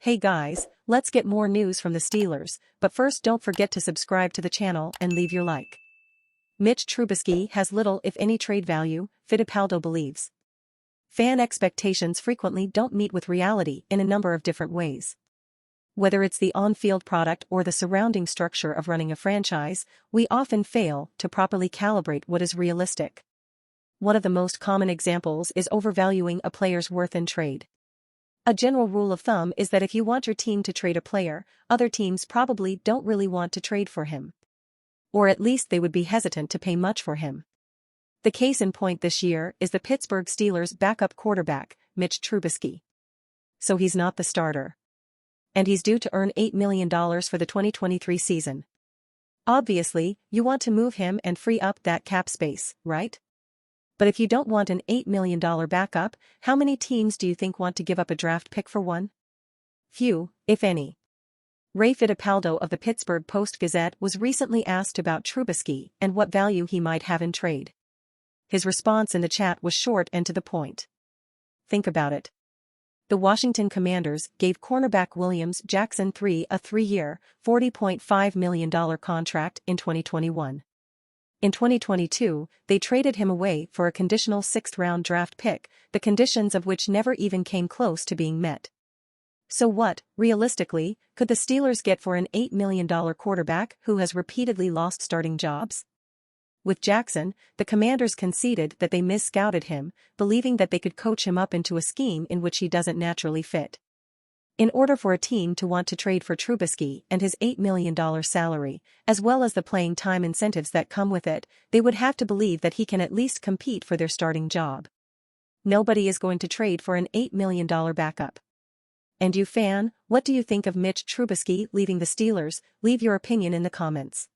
Hey guys, let's get more news from the Steelers, but first don't forget to subscribe to the channel and leave your like. Mitch Trubisky has little if any trade value, Fittipaldo believes. Fan expectations frequently don't meet with reality in a number of different ways. Whether it's the on-field product or the surrounding structure of running a franchise, we often fail to properly calibrate what is realistic. One of the most common examples is overvaluing a player's worth in trade. A general rule of thumb is that if you want your team to trade a player, other teams probably don't really want to trade for him. Or at least they would be hesitant to pay much for him. The case in point this year is the Pittsburgh Steelers' backup quarterback, Mitch Trubisky. So he's not the starter. And he's due to earn $8 million for the 2023 season. Obviously, you want to move him and free up that cap space, right? But if you don't want an $8 million backup, how many teams do you think want to give up a draft pick for one? Few, if any. Ray Fittipaldo of the Pittsburgh Post-Gazette was recently asked about Trubisky and what value he might have in trade. His response in the chat was short and to the point. Think about it. The Washington Commanders gave cornerback Williams Jackson III a 3-year, $40.5 million contract in 2021. In 2022, they traded him away for a conditional 6th-round draft pick, the conditions of which never even came close to being met. So what, realistically, could the Steelers get for an $8 million quarterback who has repeatedly lost starting jobs? With Jackson, the Commanders conceded that they mis-scouted him, believing that they could coach him up into a scheme in which he doesn't naturally fit. In order for a team to want to trade for Trubisky and his $8 million salary, as well as the playing time incentives that come with it, they would have to believe that he can at least compete for their starting job. Nobody is going to trade for an $8 million backup. And you fan, what do you think of Mitch Trubisky leaving the Steelers? Leave your opinion in the comments.